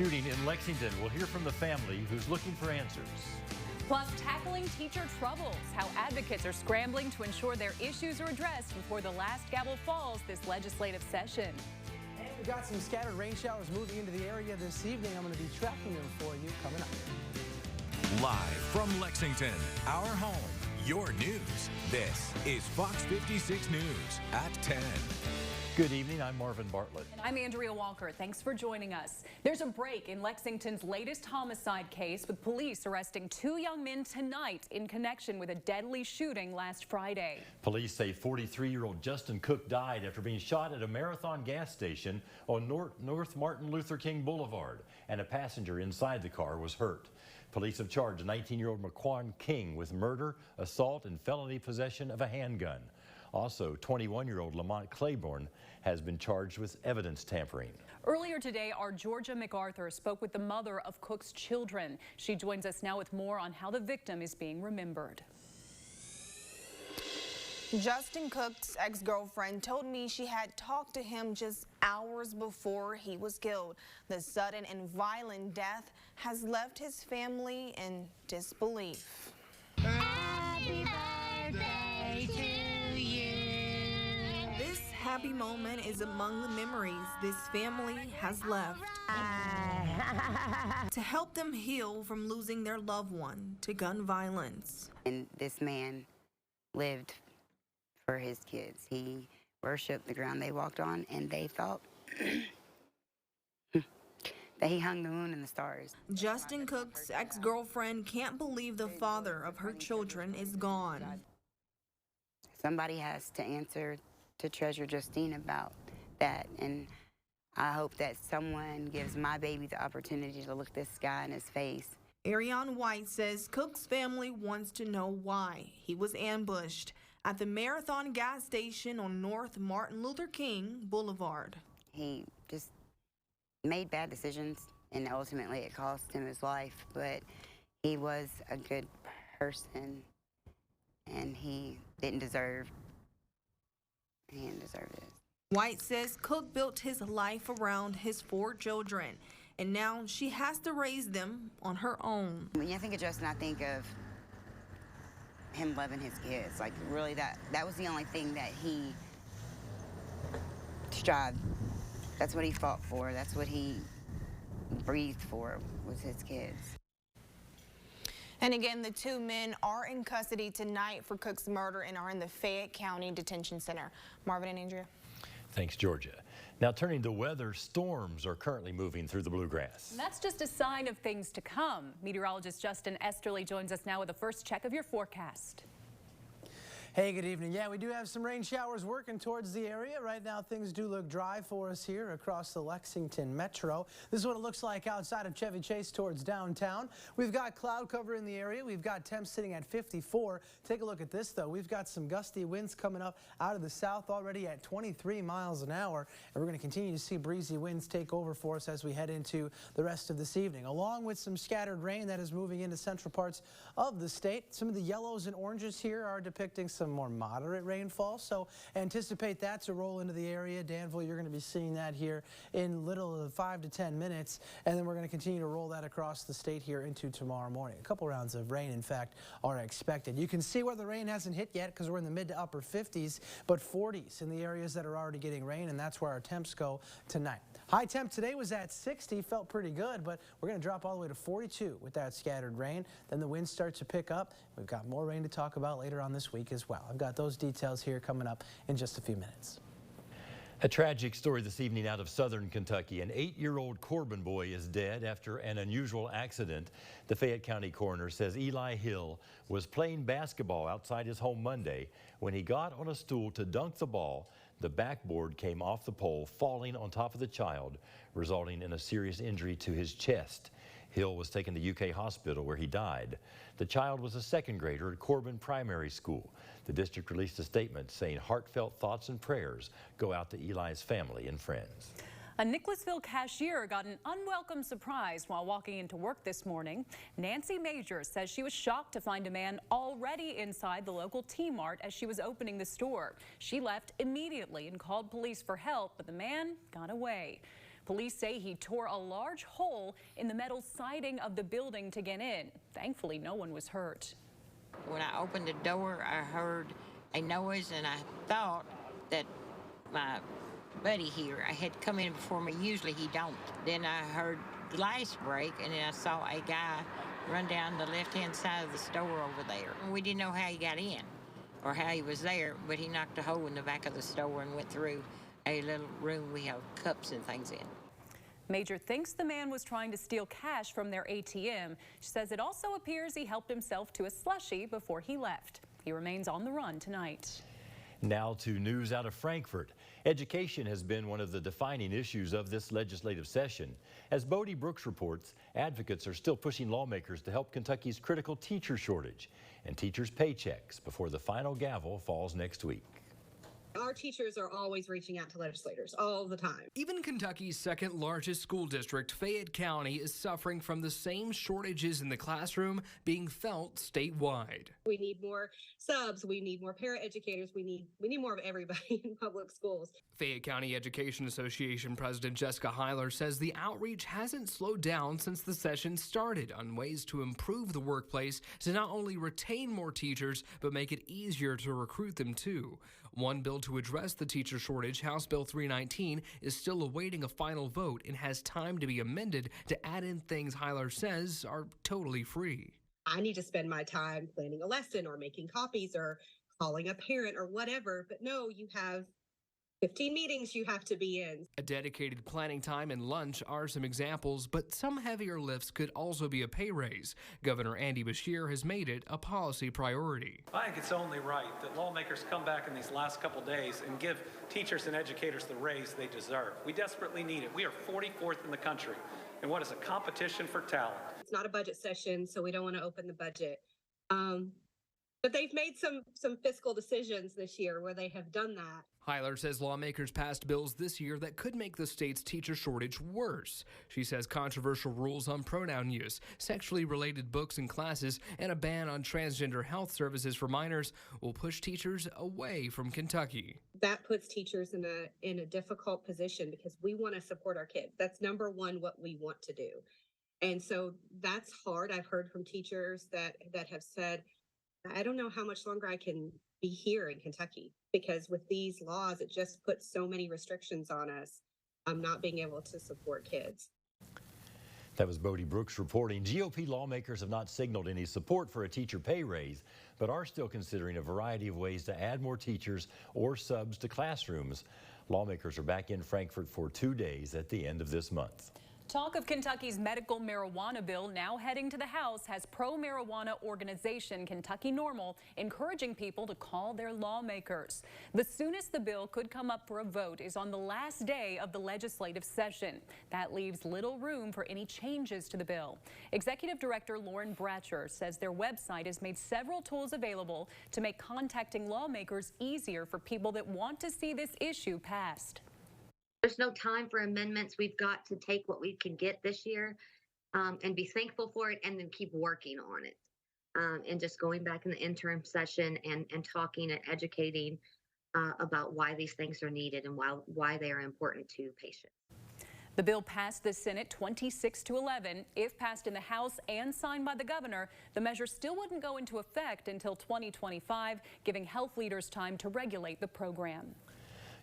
shooting in Lexington. We'll hear from the family who's looking for answers. Plus, tackling teacher troubles, how advocates are scrambling to ensure their issues are addressed before the last gavel falls this legislative session. And we've got some scattered rain showers moving into the area this evening. I'm going to be tracking them for you coming up. Live from Lexington, our home, your news. This is Fox 56 News at 10. Good evening, I'm Marvin Bartlett. And I'm Andrea Walker. Thanks for joining us. There's a break in Lexington's latest homicide case, with police arresting 2 young men tonight in connection with a deadly shooting last Friday. Police say 43-year-old Justin Cook died after being shot at a Marathon gas station on North Martin Luther King Boulevard, and a passenger inside the car was hurt. Police have charged 19-year-old Maquan King with murder, assault, and felony possession of a handgun. Also, 21-year-old Lamont Claiborne has been charged with evidence tampering. Earlier today, our Georgia MacArthur spoke with the mother of Cook's children. She joins us now with more on how the victim is being remembered. Justin Cook's ex-girlfriend told me she had talked to him just hours before he was killed. The sudden and violent death has left his family in disbelief. Happy birthday to you. This happy moment is among the memories this family has left to help them heal from losing their loved one to gun violence. And this man lived for his kids. He worshiped the ground they walked on, and they thought that he hung the moon and the stars. Justin Cook's ex-girlfriend can't believe the father of her children is gone. Somebody has to answer to Treasure Justine about that, and I hope that someone gives my baby the opportunity to look this guy in his face. Ariane White says Cook's family wants to know why he was ambushed at the Marathon gas station on North Martin Luther King Boulevard. He just made bad decisions, and ultimately it cost him his life, but he was a good person, and he didn't deserve this. White says Cook built his life around his 4 children, and now she has to raise them on her own. When I think of Justin, I think of him loving his kids. Like, really, that was the only thing that he strived. That's what he fought for. That's what he breathed for, was his kids. And again, the 2 men are in custody tonight for Cook's murder and are in the Fayette County Detention Center. Marvin and Andrea. Thanks, Georgia. Now, turning to weather, storms are currently moving through the bluegrass. And that's just a sign of things to come. Meteorologist Justin Esterly joins us now with a first check of your forecast. Hey, good evening. Yeah, we do have some rain showers working towards the area. Right now, things do look dry for us here across the Lexington Metro. This is what it looks like outside of Chevy Chase towards downtown. We've got cloud cover in the area. We've got temps sitting at 54. Take a look at this, though. We've got some gusty winds coming up out of the south already at 23 miles an hour. And we're going to continue to see breezy winds take over for us as we head into the rest of this evening, along with some scattered rain that is moving into central parts of the state. Some of the yellows and oranges here are depicting some more moderate rainfall, so anticipate that to roll into the area. Danville, you're going to be seeing that here in little 5 to 10 minutes, and then we're going to continue to roll that across the state here into tomorrow morning. A couple rounds of rain, in fact, are expected. You can see where the rain hasn't hit yet because we're in the mid to upper 50s, but 40s in the areas that are already getting rain, and that's where our temps go tonight. High temp today was at 60, felt pretty good, but we're going to drop all the way to 42 with that scattered rain. Then the winds start to pick up. We've got more rain to talk about later on this week as well. I've got those details here coming up in just a few minutes. A tragic story this evening out of southern Kentucky. An 8-year-old Corbin boy is dead after an unusual accident. The Fayette County coroner says Eli Hill was playing basketball outside his home Monday. When he got on a stool to dunk the ball, the backboard came off the pole, falling on top of the child, resulting in a serious injury to his chest. Hill was taken to UK Hospital where he died. The child was a second grader at Corbin Primary School. The district released a statement saying heartfelt thoughts and prayers go out to Eli's family and friends. A Nicholasville cashier got an unwelcome surprise while walking into work this morning. Nancy Major says she was shocked to find a man already inside the local T-Mart as she was opening the store. She left immediately and called police for help, but the man got away. Police say he tore a large hole in the metal siding of the building to get in. Thankfully, no one was hurt. When I opened the door, I heard a noise, and I thought that my buddy here, I had come in before me. Usually he don't. Then I heard glass break, and then I saw a guy run down the left-hand side of the store over there. We didn't know how he got in or how he was there, but he knocked a hole in the back of the store and went through a little room we have cups and things in. Major thinks the man was trying to steal cash from their ATM. She says it also appears he helped himself to a slushie before he left. He remains on the run tonight. Now to news out of Frankfort. Education has been one of the defining issues of this legislative session. As Bodie Brooks reports, advocates are still pushing lawmakers to help Kentucky's critical teacher shortage and teachers' paychecks before the final gavel falls next week. Our teachers are always reaching out to legislators all the time. Even Kentucky's second largest school district, Fayette County, is suffering from the same shortages in the classroom being felt statewide. We need more subs, we need more paraeducators, we need more of everybody in public schools. Fayette County Education Association President Jessica Heiler says the outreach hasn't slowed down since the session started on ways to improve the workplace to not only retain more teachers, but make it easier to recruit them too. One bill to address the teacher shortage, House Bill 319, is still awaiting a final vote and has time to be amended to add in things Heiler says are totally free. I need to spend my time planning a lesson or making copies or calling a parent or whatever, but no, you have 15 meetings you have to be in. A dedicated planning time and lunch are some examples, but some heavier lifts could also be a pay raise. Governor Andy Beshear has made it a policy priority. I think it's only right that lawmakers come back in these last couple days and give teachers and educators the raise they deserve. We desperately need it. We are 44th in the country in what is a competition for talent. It's not a budget session, so we don't want to open the budget. But they've made some fiscal decisions this year where they have done that. Heiler says lawmakers passed bills this year that could make the state's teacher shortage worse. She says controversial rules on pronoun use, sexually related books and classes, and a ban on transgender health services for minors will push teachers away from Kentucky. That puts teachers in a difficult position because we want to support our kids. That's number one what we want to do. And so that's hard. I've heard from teachers that have said, I don't know how much longer I can be here in Kentucky because with these laws, it just puts so many restrictions on us. I'm not being able to support kids. That was Bodie Brooks reporting. GOP lawmakers have not signaled any support for a teacher pay raise, but are still considering a variety of ways to add more teachers or subs to classrooms. Lawmakers are back in Frankfort for 2 days at the end of this month. Talk of Kentucky's medical marijuana bill now heading to the House has pro-marijuana organization Kentucky NORML encouraging people to call their lawmakers. The soonest the bill could come up for a vote is on the last day of the legislative session. That leaves little room for any changes to the bill. Executive Director Lauren Bratcher says their website has made several tools available to make contacting lawmakers easier for people that want to see this issue passed. There's no time for amendments. We've got to take what we can get this year and be thankful for it and then keep working on it. And just going back in the interim session and talking and educating about why these things are needed and why they are important to patients. The bill passed the Senate 26-11. If passed in the House and signed by the governor, the measure still wouldn't go into effect until 2025, giving health leaders time to regulate the program.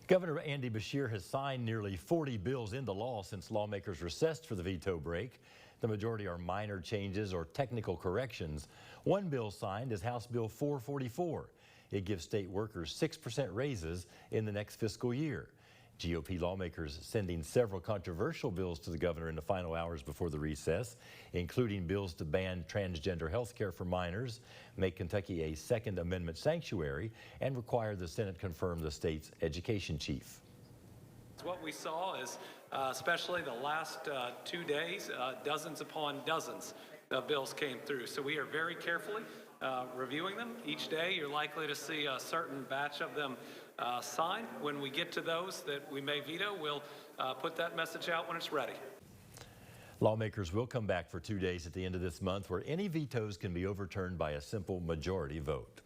Governor Andy Beshear has signed nearly 40 bills into law since lawmakers recessed for the veto break. The majority are minor changes or technical corrections. One bill signed is House Bill 444. It gives state workers 6% raises in the next fiscal year. GOP lawmakers sending several controversial bills to the governor in the final hours before the recess, including bills to ban transgender health care for minors, make Kentucky a Second Amendment sanctuary, and require the Senate confirm the state's education chief. What we saw is, especially the last 2 days, dozens upon dozens of bills came through. So we are very carefully reviewing them. Each day you're likely to see a certain batch of them signed. When we get to those that we may veto, we'll put that message out when it's ready. Lawmakers will come back for 2 days at the end of this month where any vetoes can be overturned by a simple majority vote.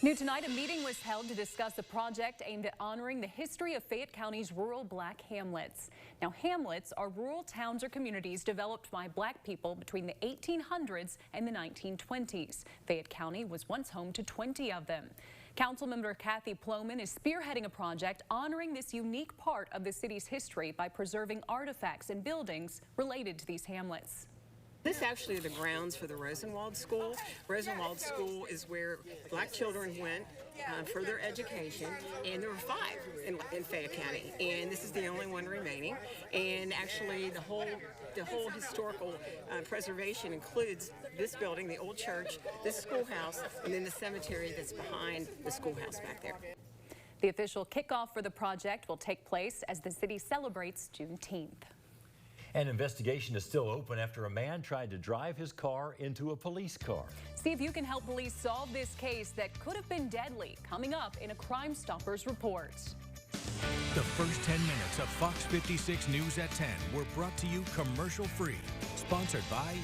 New tonight, a meeting was held to discuss a project aimed at honoring the history of Fayette County's rural black hamlets. Now, hamlets are rural towns or communities developed by black people between the 1800s and the 1920s. Fayette County was once home to 20 of them. Councilmember Kathy Plomin is spearheading a project honoring this unique part of the city's history by preserving artifacts and buildings related to these hamlets. This actually are the grounds for the Rosenwald School. Rosenwald School is where black children went for their education, and there were 5 in Fayette County, and this is the only one remaining. And actually, the whole historical preservation includes this building, the old church, this schoolhouse, and then the cemetery that's behind the schoolhouse back there. The official kickoff for the project will take place as the city celebrates Juneteenth. An investigation is still open after a man tried to drive his car into a police car. See if you can help police solve this case that could have been deadly. Coming up in a Crime Stoppers report. The first 10 minutes of Fox 56 News at 10 were brought to you commercial-free. Sponsored by